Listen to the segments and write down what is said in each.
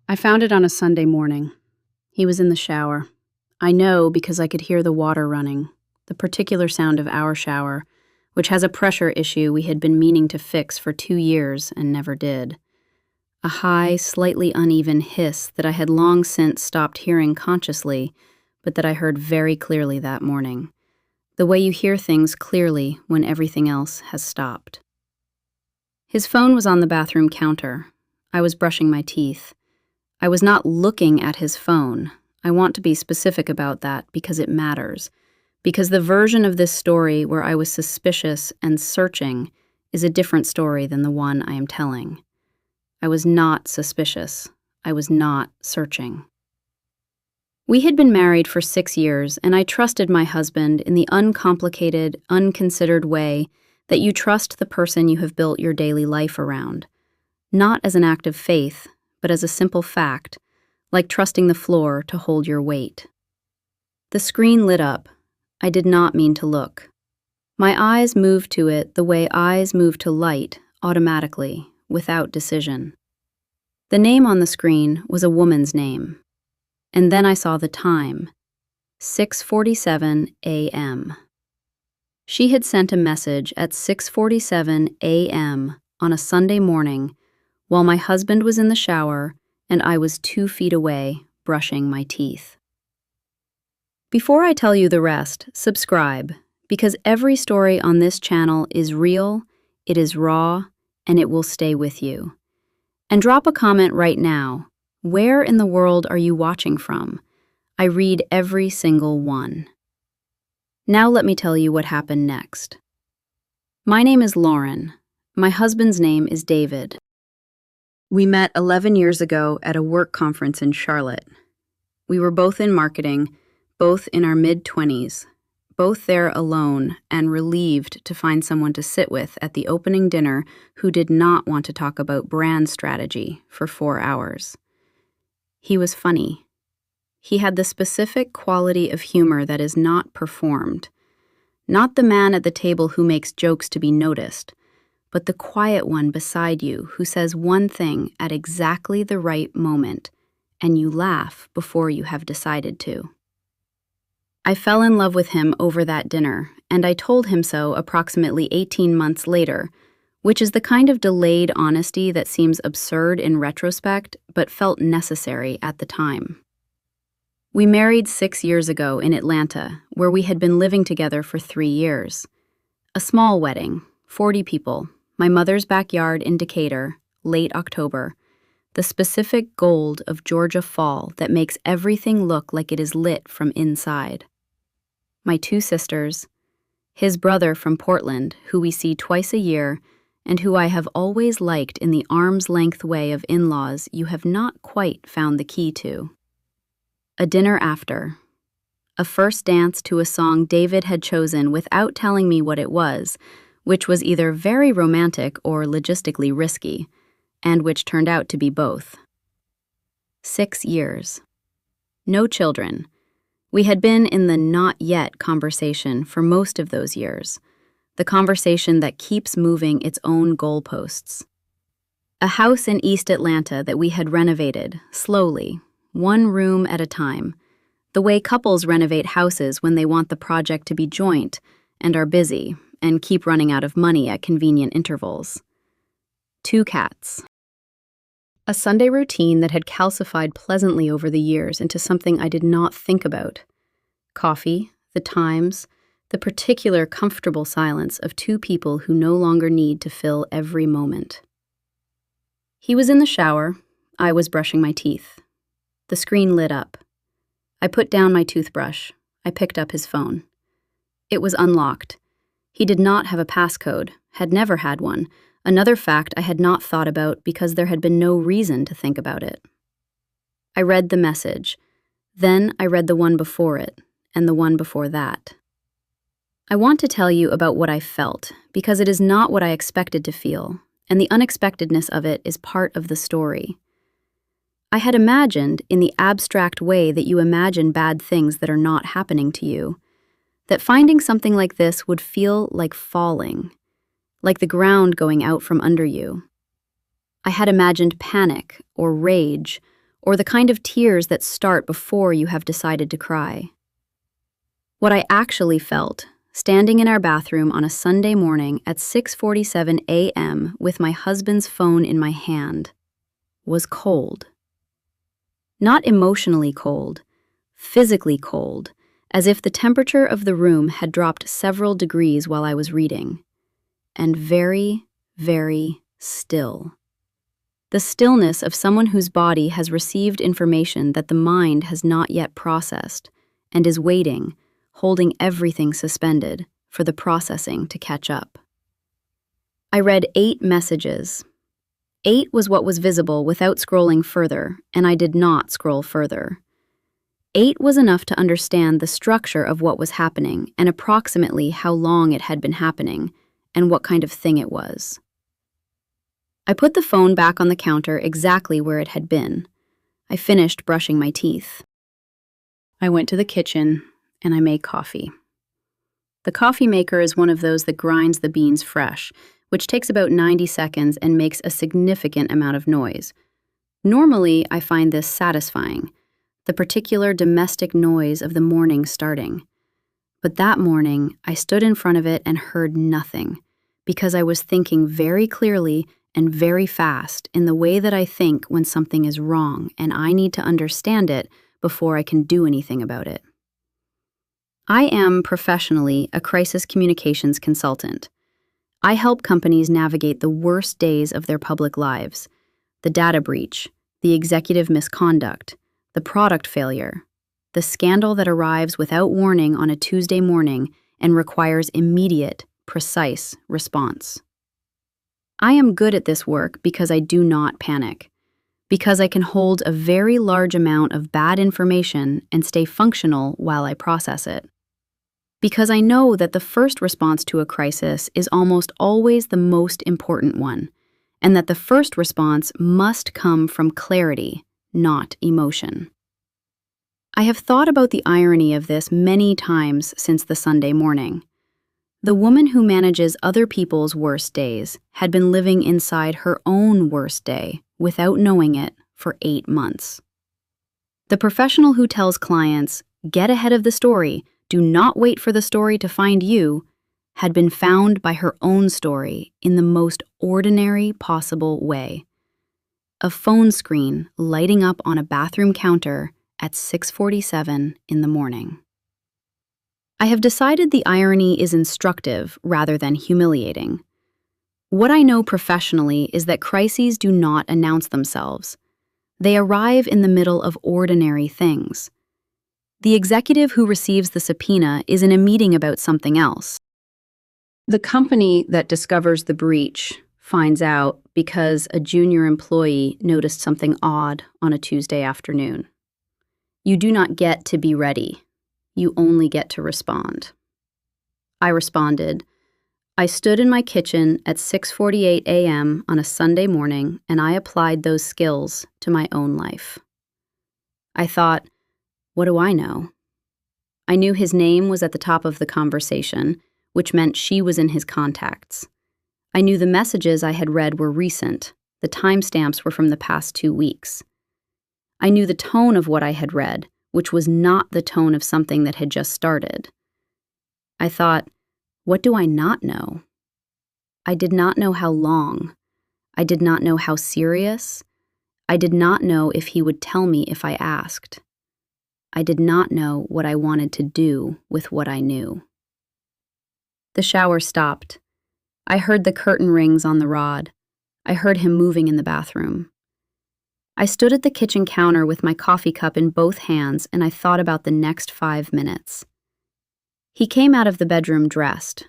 I found it on a Sunday morning. He was in the shower. I know because I could hear the water running, the particular sound of our shower, which has a pressure issue we had been meaning to fix for 2 years and never did. A high, slightly uneven hiss that I had long since stopped hearing consciously, but that I heard very clearly that morning. The way you hear things clearly when everything else has stopped. His phone was on the bathroom counter. I was brushing my teeth. I was not looking at his phone. I want to be specific about that because it matters. Because the version of this story where I was suspicious and searching is a different story than the one I am telling. I was not suspicious. I was not searching. We had been married for 6 years, and I trusted my husband in the uncomplicated, unconsidered way that you trust the person you have built your daily life around. Not as an act of faith, but as a simple fact, like trusting the floor to hold your weight. The screen lit up. I did not mean to look. My eyes moved to it the way eyes move to light, automatically, without decision. The name on the screen was a woman's name. And then I saw the time, 6:47 a.m. She had sent a message at 6:47 a.m. on a Sunday morning while my husband was in the shower and I was 2 feet away brushing my teeth. Before I tell you the rest, subscribe, because every story on this channel is real, it is raw, and it will stay with you. And drop a comment right now. Where in the world are you watching from? I read every single one. Now let me tell you what happened next. My name is Lauren. My husband's name is David. We met 11 years ago at a work conference in Charlotte. We were both in marketing, both in our mid-20s, both there alone and relieved to find someone to sit with at the opening dinner who did not want to talk about brand strategy for 4 hours. He was funny. He had the specific quality of humor that is not performed. Not the man at the table who makes jokes to be noticed, but the quiet one beside you who says one thing at exactly the right moment, and you laugh before you have decided to. I fell in love with him over that dinner, and I told him so approximately 18 months later, which is the kind of delayed honesty that seems absurd in retrospect, but felt necessary at the time. We married 6 years ago in Atlanta, where we had been living together for 3 years. A small wedding, 40 people, my mother's backyard in Decatur, late October, the specific gold of Georgia fall that makes everything look like it is lit from inside. My 2 sisters, his brother from Portland, who we see twice a year, and who I have always liked in the arm's-length way of in-laws you have not quite found the key to. A dinner after. A first dance to a song David had chosen without telling me what it was, which was either very romantic or logistically risky, and which turned out to be both. 6 years. No children. We had been in the not yet conversation for most of those years, the conversation that keeps moving its own goalposts. A house in East Atlanta that we had renovated, slowly, 1 room at a time, the way couples renovate houses when they want the project to be joint and are busy and keep running out of money at convenient intervals. 2 cats. A Sunday routine that had calcified pleasantly over the years into something I did not think about. Coffee, the times, the particular comfortable silence of 2 people who no longer need to fill every moment. He was in the shower. I was brushing my teeth. The screen lit up. I put down my toothbrush. I picked up his phone. It was unlocked. He did not have a passcode, had never had one, another fact I had not thought about because there had been no reason to think about it. I read the message. Then I read the one before it, and the one before that. I want to tell you about what I felt, because it is not what I expected to feel, and the unexpectedness of it is part of the story. I had imagined, in the abstract way that you imagine bad things that are not happening to you, that finding something like this would feel like falling, like the ground going out from under you. I had imagined panic or rage or the kind of tears that start before you have decided to cry. What I actually felt, standing in our bathroom on a Sunday morning at 6:47 a.m. with my husband's phone in my hand, was cold. Not emotionally cold, physically cold, as if the temperature of the room had dropped several degrees while I was reading. And very, very still. The stillness of someone whose body has received information that the mind has not yet processed and is waiting, holding everything suspended for the processing to catch up. I read 8 messages. 8 was what was visible without scrolling further, and I did not scroll further. 8 was enough to understand the structure of what was happening and approximately how long it had been happening and what kind of thing it was. I put the phone back on the counter exactly where it had been. I finished brushing my teeth. I went to the kitchen and I made coffee. The coffee maker is one of those that grinds the beans fresh, which takes about 90 seconds and makes a significant amount of noise. Normally, I find this satisfying, the particular domestic noise of the morning starting. But that morning, I stood in front of it and heard nothing, because I was thinking very clearly and very fast in the way that I think when something is wrong and I need to understand it before I can do anything about it. I am professionally a crisis communications consultant. I help companies navigate the worst days of their public lives: the data breach, the executive misconduct, the product failure, the scandal that arrives without warning on a Tuesday morning and requires immediate, precise response. I am good at this work because I do not panic, because I can hold a very large amount of bad information and stay functional while I process it. Because I know that the first response to a crisis is almost always the most important one, and that the first response must come from clarity, not emotion. I have thought about the irony of this many times since the Sunday morning. The woman who manages other people's worst days had been living inside her own worst day without knowing it for 8 months. The professional who tells clients, "Get ahead of the story, do not wait for the story to find you," had been found by her own story in the most ordinary possible way. A phone screen lighting up on a bathroom counter at 6:47 in the morning. I have decided the irony is instructive rather than humiliating. What I know professionally is that crises do not announce themselves. They arrive in the middle of ordinary things. The executive who receives the subpoena is in a meeting about something else. The company that discovers the breach finds out because a junior employee noticed something odd on a Tuesday afternoon. You do not get to be ready. You only get to respond. I responded. I stood in my kitchen at 6:48 a.m. on a Sunday morning, and I applied those skills to my own life. I thought, what do I know? I knew his name was at the top of the conversation, which meant she was in his contacts. I knew the messages I had read were recent. The timestamps were from the past 2 weeks. I knew the tone of what I had read, which was not the tone of something that had just started. I thought, what do I not know? I did not know how long. I did not know how serious. I did not know if he would tell me if I asked. I did not know what I wanted to do with what I knew. The shower stopped. I heard the curtain rings on the rod. I heard him moving in the bathroom. I stood at the kitchen counter with my coffee cup in both hands, and I thought about the next 5 minutes. He came out of the bedroom dressed.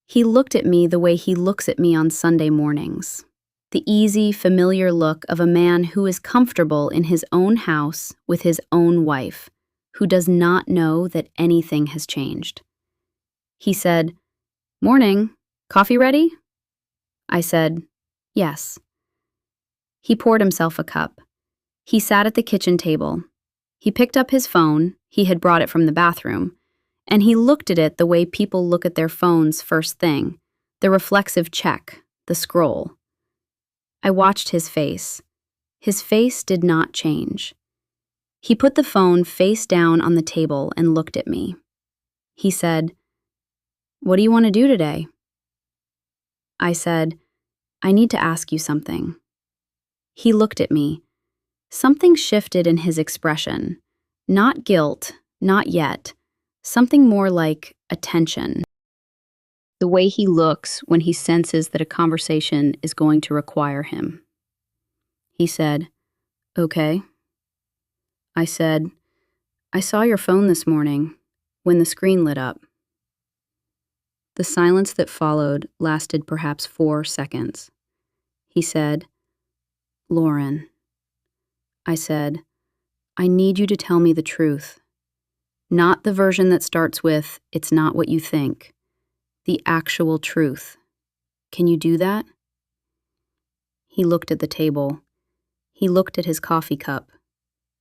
He looked at me the way he looks at me on Sunday mornings. The easy, familiar look of a man who is comfortable in his own house with his own wife, who does not know that anything has changed. He said, "Morning, coffee ready?" I said, "Yes." He poured himself a cup. He sat at the kitchen table. He picked up his phone, he had brought it from the bathroom, and he looked at it the way people look at their phones first thing, the reflexive check, the scroll. I watched his face. His face did not change. He put the phone face down on the table and looked at me. He said, "What do you want to do today?" I said, "I need to ask you something." He looked at me. Something shifted in his expression. Not guilt, not yet. Something more like attention. The way he looks when he senses that a conversation is going to require him. He said, "Okay." I said, "I saw your phone this morning when the screen lit up." The silence that followed lasted perhaps 4 seconds. He said, "Lauren." I said, "I need you to tell me the truth. Not the version that starts with, 'It's not what you think.' The actual truth. Can you do that?" He looked at the table. He looked at his coffee cup.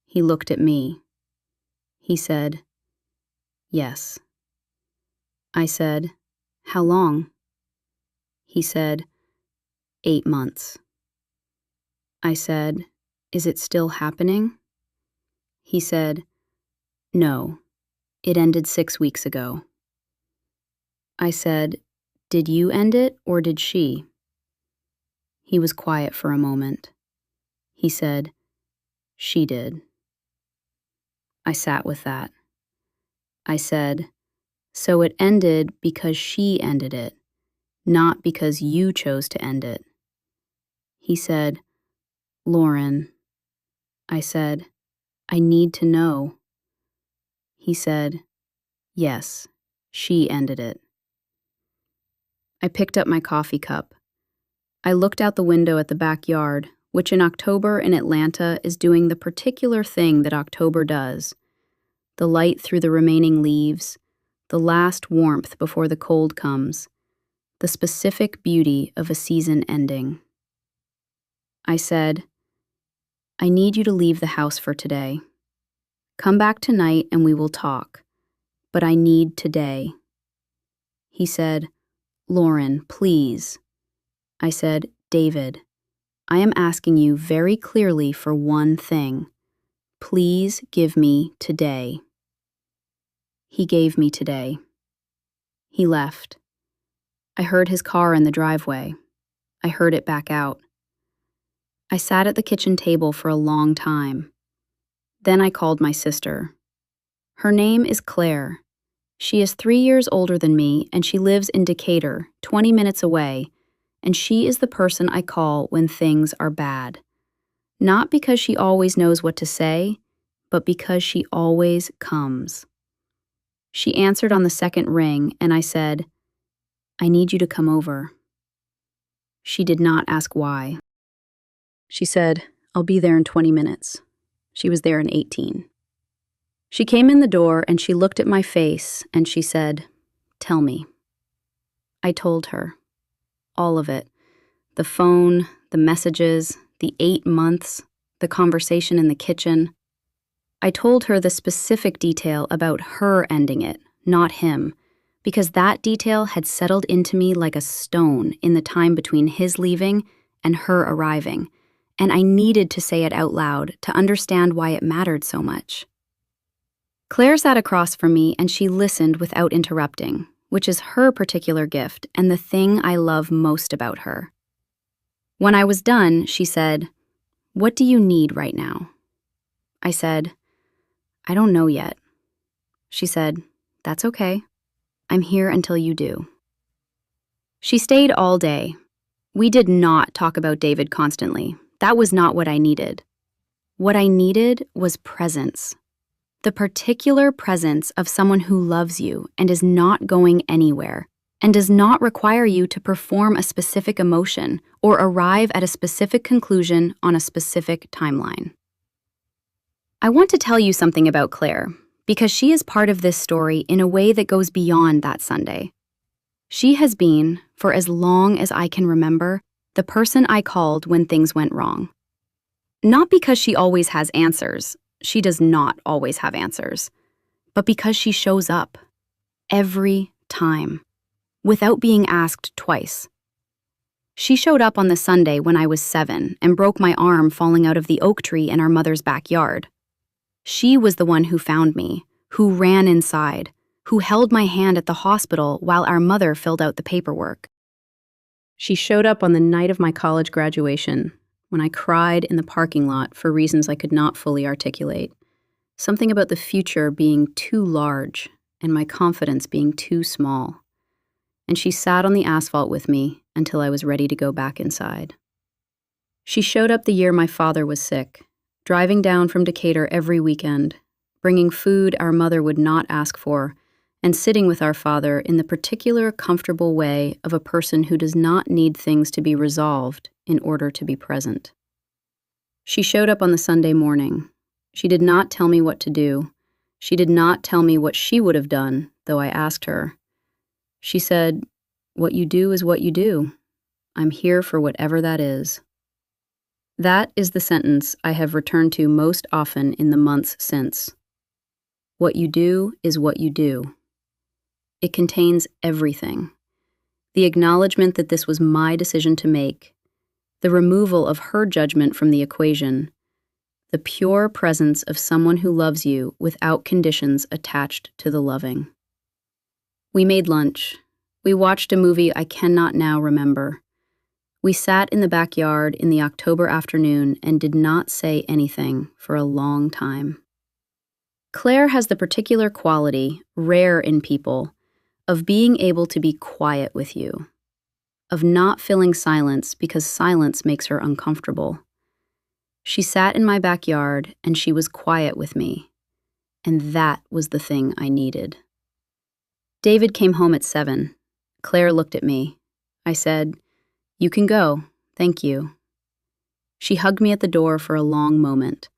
He looked at me. He said, "Yes." I said, "How long?" He said, 8 months. I said, "Is it still happening?" He said, "No, it ended 6 weeks ago." I said, "Did you end it or did she?" He was quiet for a moment. He said, "She did." I sat with that. I said, "So it ended because she ended it, not because you chose to end it." He said, "Lauren." I said, "I need to know." He said, "Yes, she ended it." I picked up my coffee cup. I looked out the window at the backyard, which in October in Atlanta is doing the particular thing that October does. The light through the remaining leaves, the last warmth before the cold comes, the specific beauty of a season ending. I said, "I need you to leave the house for today. Come back tonight and we will talk, but I need today." He said, "Lauren, please." I said, "David, I am asking you very clearly for one thing. Please give me today." He gave me today. He left. I heard his car in the driveway. I heard it back out. I sat at the kitchen table for a long time. Then I called my sister. Her name is Claire. She is 3 years older than me, and she lives in Decatur, 20 minutes away, and she is the person I call when things are bad. Not because she always knows what to say, but because she always comes. She answered on the second ring, and I said, "I need you to come over." She did not ask why. She said, "I'll be there in 20 minutes. She was there in 18. She came in the door and she looked at my face and she said, "Tell me." I told her. All of it. The phone, the messages, the 8 months, the conversation in the kitchen. I told her the specific detail about her ending it, not him, because that detail had settled into me like a stone in the time between his leaving and her arriving, and I needed to say it out loud to understand why it mattered so much. Claire sat across from me and she listened without interrupting, which is her particular gift and the thing I love most about her. When I was done, she said, "What do you need right now?" I said, "I don't know yet." She said, "That's okay. I'm here until you do." She stayed all day. We did not talk about David constantly. That was not what I needed. What I needed was presence. The particular presence of someone who loves you and is not going anywhere, and does not require you to perform a specific emotion or arrive at a specific conclusion on a specific timeline. I want to tell you something about Claire, because she is part of this story in a way that goes beyond that Sunday. She has been, for as long as I can remember, the person I called when things went wrong. Not because she always has answers. She does not always have answers, but because she shows up every time, without being asked twice. She showed up on the Sunday when I was 7 and broke my arm falling out of the oak tree in our mother's backyard. She was the one who found me, who ran inside, who held my hand at the hospital while our mother filled out the paperwork. She showed up on the night of my college graduation, when I cried in the parking lot for reasons I could not fully articulate. Something about the future being too large and my confidence being too small. And she sat on the asphalt with me until I was ready to go back inside. She showed up the year my father was sick, driving down from Decatur every weekend, bringing food our mother would not ask for, and sitting with our father in the particular comfortable way of a person who does not need things to be resolved in order to be present. She showed up on the Sunday morning. She did not tell me what to do. She did not tell me what she would have done, though I asked her. She said, "What you do is what you do. I'm here for whatever that is." That is the sentence I have returned to most often in the months since. What you do is what you do. It contains everything. The acknowledgement that this was my decision to make, the removal of her judgment from the equation, the pure presence of someone who loves you without conditions attached to the loving. We made lunch. We watched a movie I cannot now remember. We sat in the backyard in the October afternoon and did not say anything for a long time. Claire has the particular quality, rare in people, of being able to be quiet with you, of not filling silence because silence makes her uncomfortable. She sat in my backyard and she was quiet with me, and that was the thing I needed. David came home at 7. Claire looked at me. I said, "You can go, thank you." She hugged me at the door for a long moment.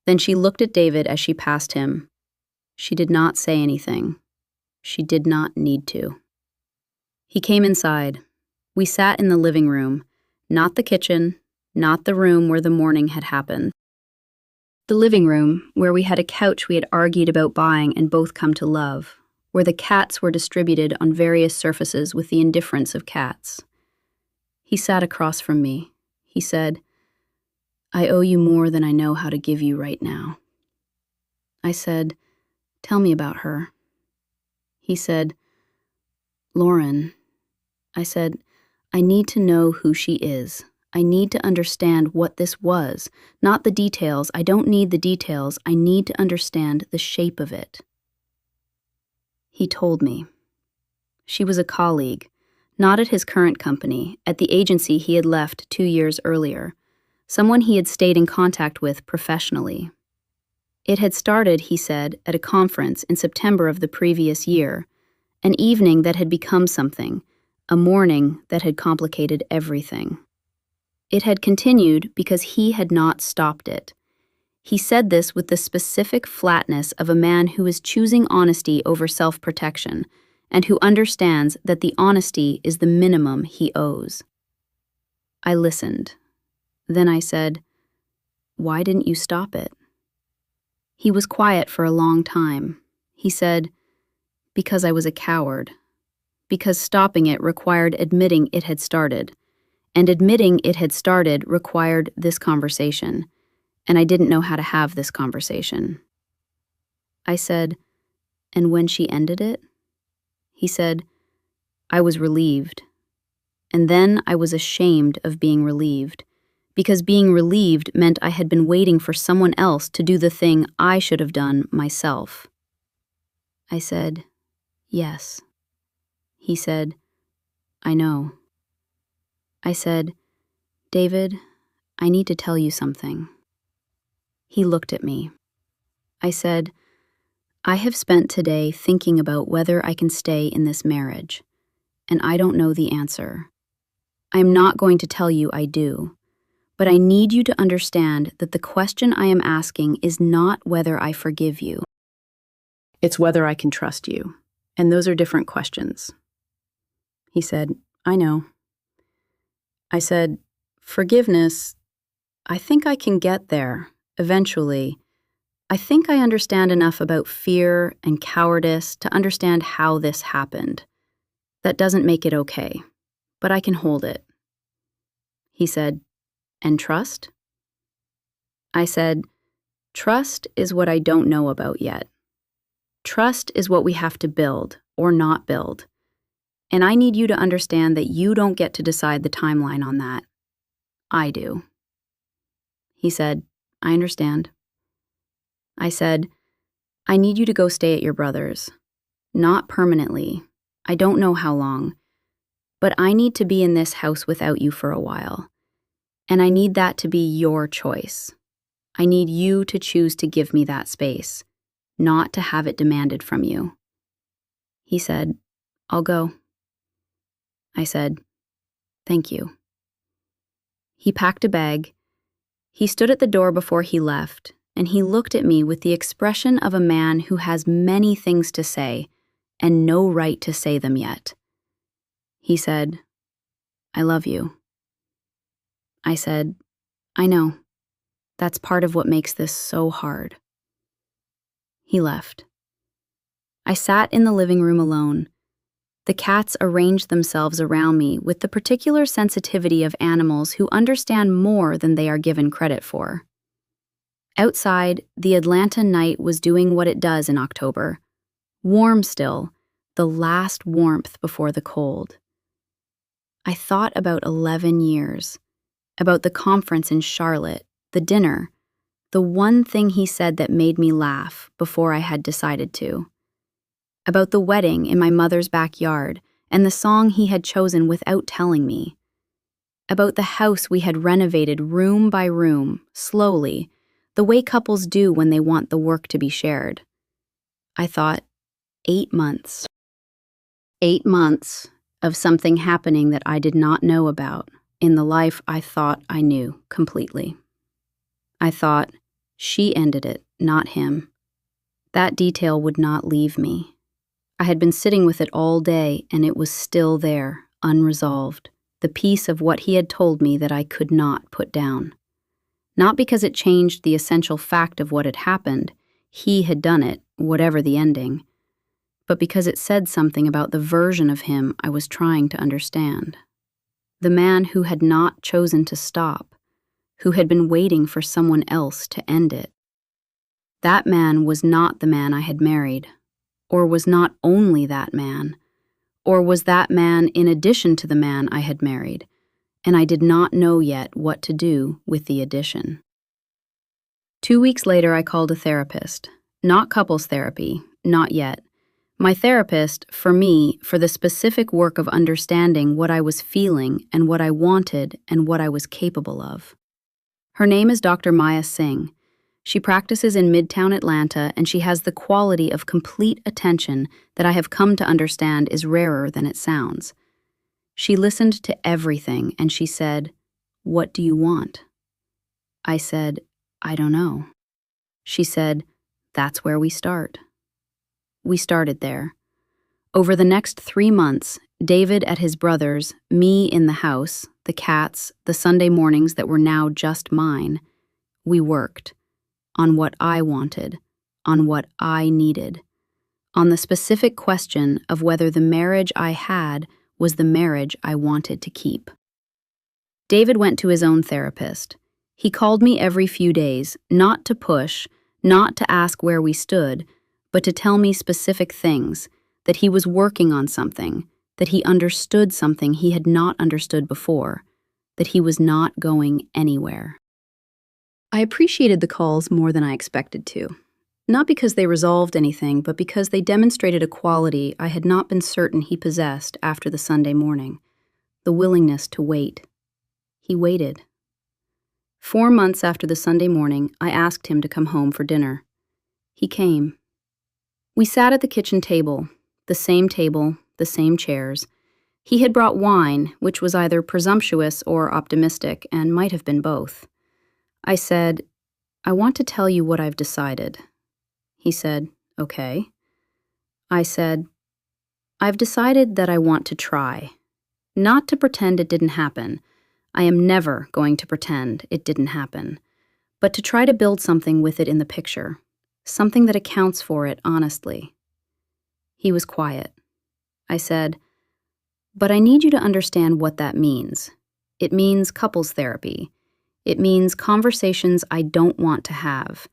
Then she looked at David as she passed him. She did not say anything. She did not need to. He came inside. We sat in the living room, not the kitchen, not the room where the morning had happened. The living room, where we had a couch we had argued about buying and both come to love, where the cats were distributed on various surfaces with the indifference of cats. He sat across from me. He said, "I owe you more than I know how to give you right now." I said, "Tell me about her." He said, "Lauren." I said, "I need to know who she is. I need to understand what this was, not the details. I don't need the details. I need to understand the shape of it." He told me. She was a colleague, not at his current company, at the agency he had left 2 years earlier, someone he had stayed in contact with professionally. It had started, he said, at a conference in September of the previous year, an evening that had become something, a morning that had complicated everything. It had continued because he had not stopped it. He said this with the specific flatness of a man who is choosing honesty over self-protection and who understands that the honesty is the minimum he owes. I listened. Then I said, "Why didn't you stop it?" He was quiet for a long time. He said, "Because I was a coward. Because stopping it required admitting it had started. And admitting it had started required this conversation. And I didn't know how to have this conversation." I said, "And when she ended it?" He said, "I was relieved. And then I was ashamed of being relieved, because being relieved meant I had been waiting for someone else to do the thing I should have done myself." I said, "Yes." He said, "I know." I said, "David, I need to tell you something." He looked at me. I said, "I have spent today thinking about whether I can stay in this marriage, and I don't know the answer. I am not going to tell you I do, but I need you to understand that the question I am asking is not whether I forgive you. It's whether I can trust you, and those are different questions." He said, "I know." I said, "Forgiveness, I think I can get there, eventually. I think I understand enough about fear and cowardice to understand how this happened. That doesn't make it okay, but I can hold it. He said, "And trust?" I said, "Trust is what I don't know about yet. Trust is what we have to build or not build. And I need you to understand that you don't get to decide the timeline on that. I do." He said, "I understand." I said, "I need you to go stay at your brother's. Not permanently. I don't know how long. But I need to be in this house without you for a while. And I need that to be your choice. I need you to choose to give me that space, not to have it demanded from you." He said, "I'll go." I said, "Thank you." He packed a bag. He stood at the door before he left, and he looked at me with the expression of a man who has many things to say and no right to say them yet. He said, "I love you." I said, "I know. That's part of what makes this so hard." He left. I sat in the living room alone. The cats arranged themselves around me with the particular sensitivity of animals who understand more than they are given credit for. Outside, the Atlanta night was doing what it does in October. Warm still, the last warmth before the cold. I thought about 11 years, about the conference in Charlotte, the dinner, the one thing he said that made me laugh before I had decided to, about the wedding in my mother's backyard and the song he had chosen without telling me, about the house we had renovated room by room, slowly, the way couples do when they want the work to be shared. I thought, 8 months. 8 months of something happening that I did not know about in the life I thought I knew completely. I thought, she ended it, not him. That detail would not leave me. I had been sitting with it all day, and it was still there, unresolved, the piece of what he had told me that I could not put down. Not because it changed the essential fact of what had happened, he had done it, whatever the ending, but because it said something about the version of him I was trying to understand. The man who had not chosen to stop, who had been waiting for someone else to end it. That man was not the man I had married, or was not only that man, or was that man in addition to the man I had married, and I did not know yet what to do with the addition. 2 weeks later, I called a therapist. Not couples therapy, not yet. My therapist, for me, for the specific work of understanding what I was feeling and what I wanted and what I was capable of. Her name is Dr. Maya Singh. She practices in Midtown Atlanta, and she has the quality of complete attention that I have come to understand is rarer than it sounds. She listened to everything, and she said, "What do you want?" I said, "I don't know." She said, "That's where we start." We started there. Over the next 3 months, David at his brother's, me in the house, the cats, the Sunday mornings that were now just mine, we worked on what I wanted, on what I needed, on the specific question of whether the marriage I had was the marriage I wanted to keep. David went to his own therapist. He called me every few days, not to push, not to ask where we stood, but to tell me specific things, that he was working on something, that he understood something he had not understood before, that he was not going anywhere. I appreciated the calls more than I expected to, not because they resolved anything, but because they demonstrated a quality I had not been certain he possessed after the Sunday morning, the willingness to wait. He waited. 4 months after the Sunday morning, I asked him to come home for dinner. He came. We sat at the kitchen table, the same chairs. He had brought wine, which was either presumptuous or optimistic, and might have been both. I said, "I want to tell you what I've decided." He said, "Okay." I said, "I've decided that I want to try. Not to pretend it didn't happen. I am never going to pretend it didn't happen. But to try to build something with it in the picture. Something that accounts for it honestly." He was quiet. I said, "But I need you to understand what that means. It means couples therapy. It means conversations I don't want to have.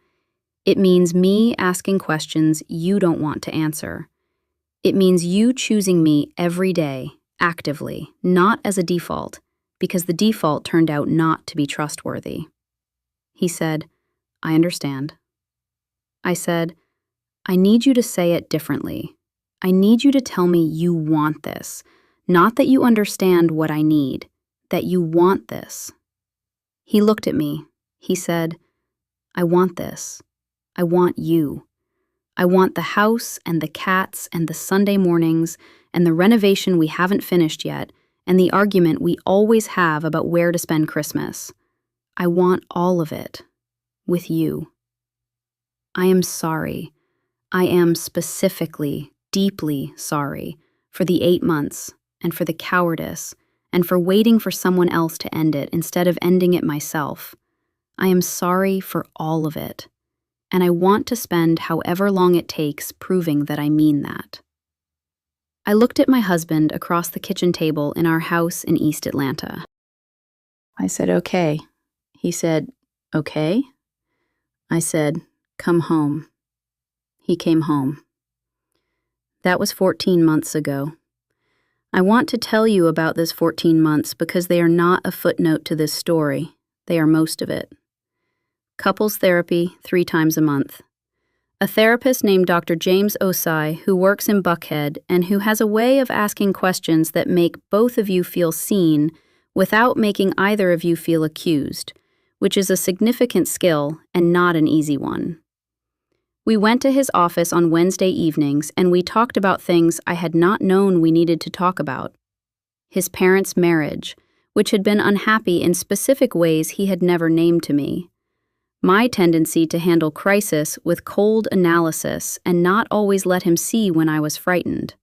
It means me asking questions you don't want to answer. It means you choosing me every day, actively, not as a default, because the default turned out not to be trustworthy. He said, I understand. I said, I need you to say it differently. I need you to tell me you want this, not that you understand what I need, that you want this. He looked at me. He said, I want this. I want you. I want the house and the cats and the Sunday mornings and the renovation we haven't finished yet and the argument we always have about where to spend Christmas. I want all of it. With you. I am sorry. I am specifically, deeply sorry for the 8 months and for the cowardice and for waiting for someone else to end it instead of ending it myself. I am sorry for all of it. And I want to spend however long it takes proving that I mean that. I looked at my husband across the kitchen table in our house in East Atlanta. I said, okay. He said, okay. I said, come home. He came home. That was 14 months ago. I want to tell you about this 14 months because they are not a footnote to this story. They are most of it. Couples therapy 3 times a month. A therapist named Dr. James Osai who works in Buckhead and who has a way of asking questions that make both of you feel seen without making either of you feel accused, which is a significant skill and not an easy one. We went to his office on Wednesday evenings and we talked about things I had not known we needed to talk about. His parents' marriage, which had been unhappy in specific ways he had never named to me. My tendency to handle crisis with cold analysis and not always let him see when I was frightened.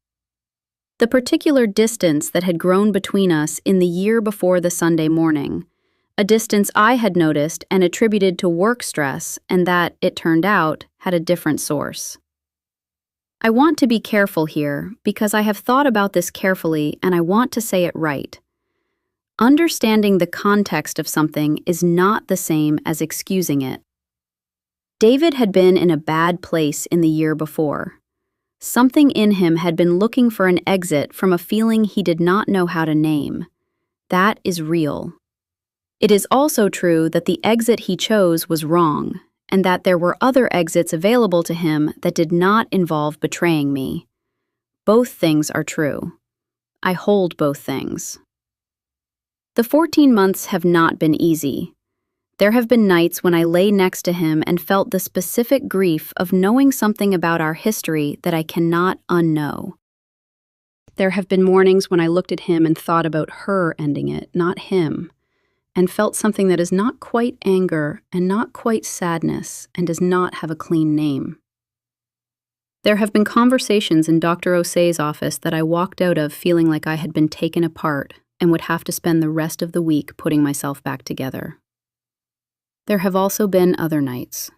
The particular distance that had grown between us in the year before the Sunday morning, a distance I had noticed and attributed to work stress and that, it turned out, had a different source. I want to be careful here because I have thought about this carefully and I want to say it right. Understanding the context of something is not the same as excusing it. David had been in a bad place in the year before. Something in him had been looking for an exit from a feeling he did not know how to name. That is real. It is also true that the exit he chose was wrong, and that there were other exits available to him that did not involve betraying me. Both things are true. I hold both things. The 14 months have not been easy. There have been nights when I lay next to him and felt the specific grief of knowing something about our history that I cannot unknow. There have been mornings when I looked at him and thought about her ending it, not him, and felt something that is not quite anger and not quite sadness and does not have a clean name. There have been conversations in Dr. Osei's office that I walked out of feeling like I had been taken apart and would have to spend the rest of the week putting myself back together. There have also been other nights.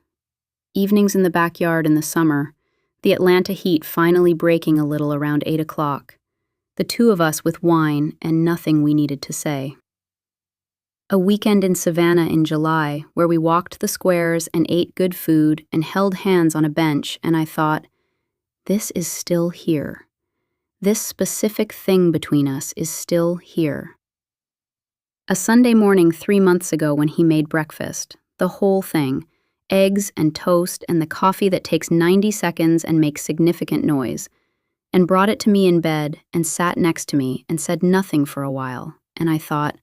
Evenings in the backyard in the summer, the Atlanta heat finally breaking a little around 8 o'clock, the two of us with wine and nothing we needed to say. A weekend in Savannah in July where we walked the squares and ate good food and held hands on a bench, and I thought, this is still here. This specific thing between us is still here. A Sunday morning 3 months ago when he made breakfast, the whole thing, eggs and toast and the coffee that takes 90 seconds and makes significant noise, and brought it to me in bed and sat next to me and said nothing for a while, and I thought,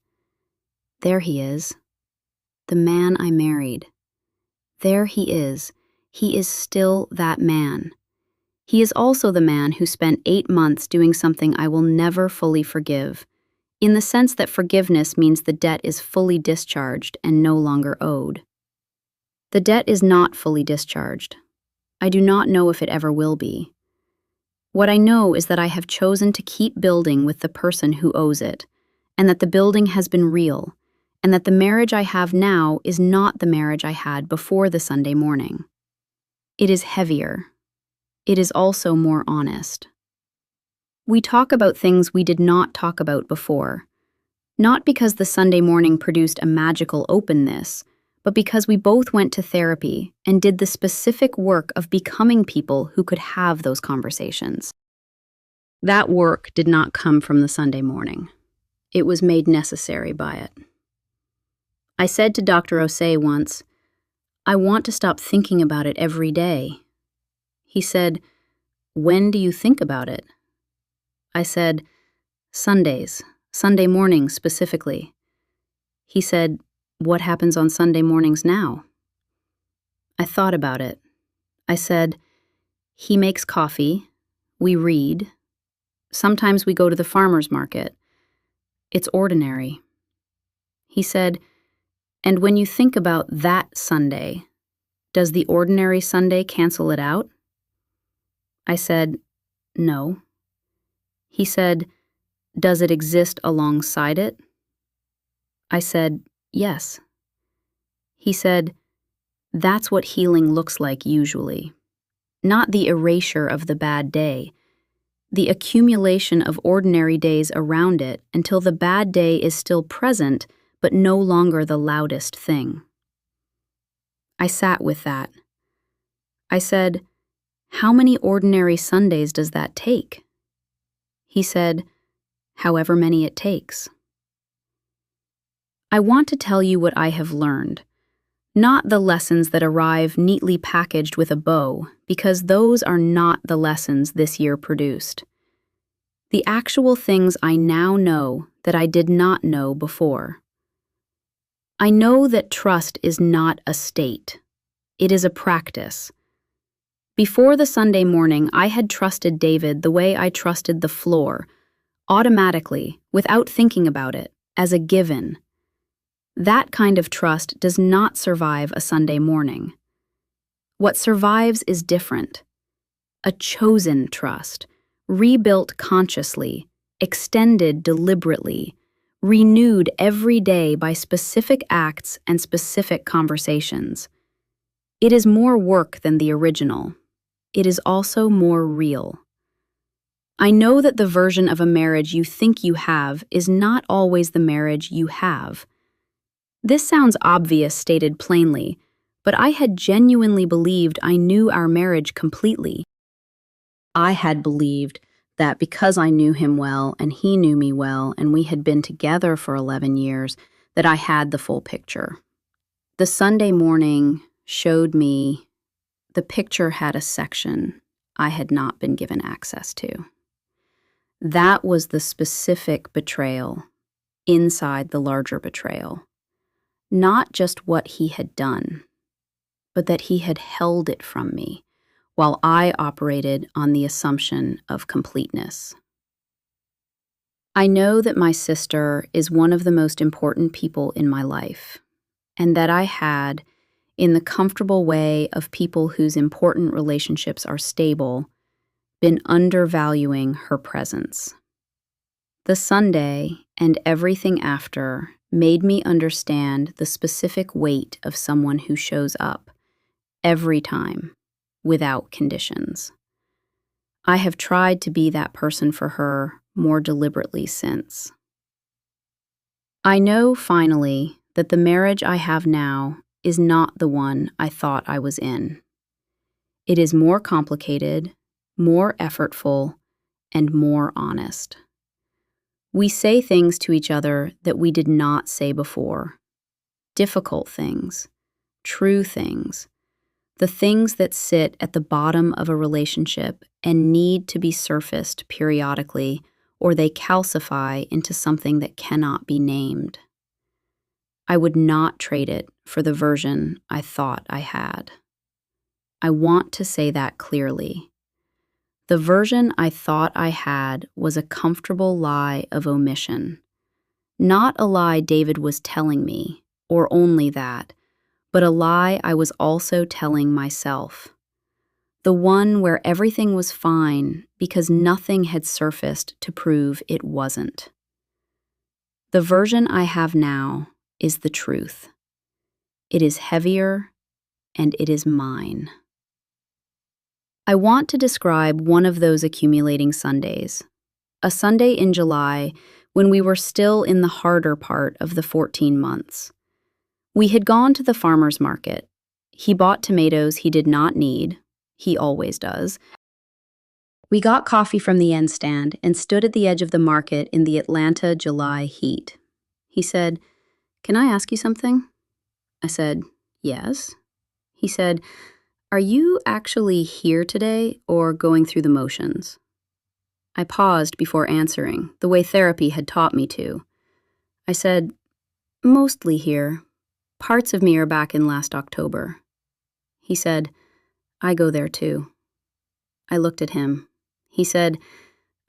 there he is, the man I married. There he is still that man. He is also the man who spent 8 months doing something I will never fully forgive, in the sense that forgiveness means the debt is fully discharged and no longer owed. The debt is not fully discharged. I do not know if it ever will be. What I know is that I have chosen to keep building with the person who owes it, and that the building has been real, and that the marriage I have now is not the marriage I had before the Sunday morning. It is heavier. It is also more honest. We talk about things we did not talk about before. Not because the Sunday morning produced a magical openness, but because we both went to therapy and did the specific work of becoming people who could have those conversations. That work did not come from the Sunday morning. It was made necessary by it. I said to Dr. Osei once, "I want to stop thinking about it every day." He said, "When do you think about it?" I said, "Sundays, Sunday mornings specifically." He said, "What happens on Sunday mornings now?" I thought about it. I said, "He makes coffee, we read, sometimes we go to the farmer's market. It's ordinary." He said, "And when you think about that Sunday, does the ordinary Sunday cancel it out?" I said, "No." He said, "Does it exist alongside it?" I said, "Yes." He said, "That's what healing looks like usually. Not the erasure of the bad day, the accumulation of ordinary days around it until the bad day is still present but no longer the loudest thing." I sat with that. I said, "How many ordinary Sundays does that take?" He said, "However many it takes." I want to tell you what I have learned, not the lessons that arrive neatly packaged with a bow, because those are not the lessons this year produced. The actual things I now know that I did not know before. I know that trust is not a state. It is a practice. Before the Sunday morning, I had trusted David the way I trusted the floor, automatically, without thinking about it, as a given. That kind of trust does not survive a Sunday morning. What survives is different. A chosen trust, rebuilt consciously, extended deliberately, renewed every day by specific acts and specific conversations. It is more work than the original. It is also more real. I know that the version of a marriage you think you have is not always the marriage you have. This sounds obvious stated plainly, but I had genuinely believed I knew our marriage completely. I had believed that because I knew him well and he knew me well and we had been together for 11 years, that I had the full picture. The Sunday morning showed me the picture had a section I had not been given access to. That was the specific betrayal inside the larger betrayal. Not just what he had done, but that he had held it from me while I operated on the assumption of completeness. I know that my sister is one of the most important people in my life, and that I had, in the comfortable way of people whose important relationships are stable, been undervaluing her presence. The Sunday and everything after made me understand the specific weight of someone who shows up every time, without conditions. I have tried to be that person for her more deliberately since. I know, finally, that the marriage I have now is not the one I thought I was in. It is more complicated, more effortful, and more honest. We say things to each other that we did not say before. Difficult things, true things, the things that sit at the bottom of a relationship and need to be surfaced periodically, or they calcify into something that cannot be named. I would not trade it for the version I thought I had. I want to say that clearly. The version I thought I had was a comfortable lie of omission. Not a lie David was telling me, or only that, but a lie I was also telling myself. The one where everything was fine because nothing had surfaced to prove it wasn't. The version I have now is the truth. It is heavier, and it is mine. I want to describe one of those accumulating Sundays, a Sunday in July when we were still in the harder part of the 14 months. We had gone to the farmer's market. He bought tomatoes he did not need. He always does. We got coffee from the end stand and stood at the edge of the market in the Atlanta July heat. He said, "Can I ask you something?" I said, "Yes." He said, "Are you actually here today or going through the motions?" I paused before answering, the way therapy had taught me to. I said, "Mostly here. Parts of me are back in last October." He said, "I go there too." I looked at him. He said,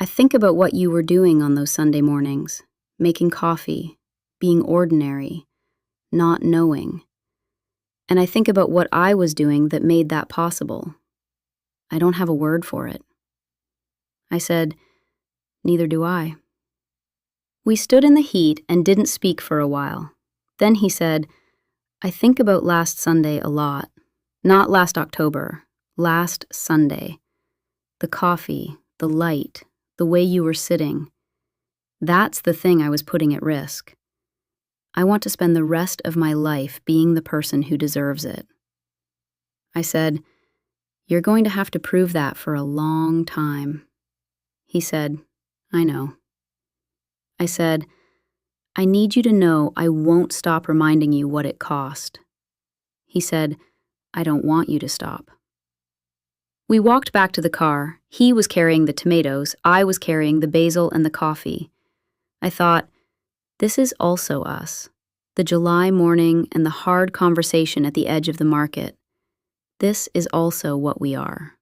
"I think about what you were doing on those Sunday mornings, making coffee, being ordinary, not knowing. And I think about what I was doing that made that possible. I don't have a word for it." I said, "Neither do I." We stood in the heat and didn't speak for a while. Then he said, "I think about last Sunday a lot. Not last October, last Sunday. The coffee, the light, the way you were sitting. That's the thing I was putting at risk. I want to spend the rest of my life being the person who deserves it." I said, "You're going to have to prove that for a long time." He said, "I know." I said, "I need you to know I won't stop reminding you what it cost." He said, "I don't want you to stop." We walked back to the car. He was carrying the tomatoes. I was carrying the basil and the coffee. I thought, this is also us. The July morning and the hard conversation at the edge of the market. This is also what we are.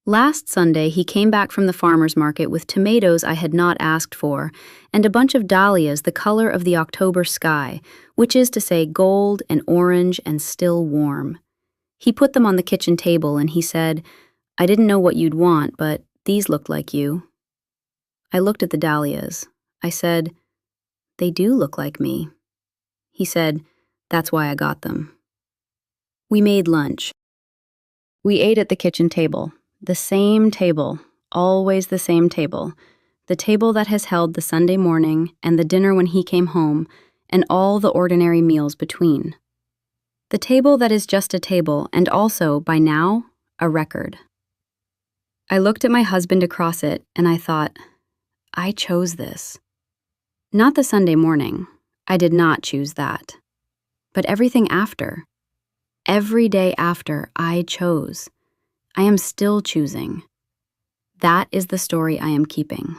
Last Sunday, he came back from the farmer's market with tomatoes I had not asked for and a bunch of dahlias the color of the October sky, which is to say gold and orange and still warm. He put them on the kitchen table and he said, "I didn't know what you'd want, but these looked like you." I looked at the dahlias. I said, "They do look like me." He said, "That's why I got them." We made lunch. We ate at the kitchen table. The same table, always the same table. The table that has held the Sunday morning and the dinner when he came home and all the ordinary meals between. The table that is just a table and also, by now, a record. I looked at my husband across it and I thought, I chose this. Not the Sunday morning. I did not choose that. But everything after. Every day after, I chose. I am still choosing. That is the story I am keeping.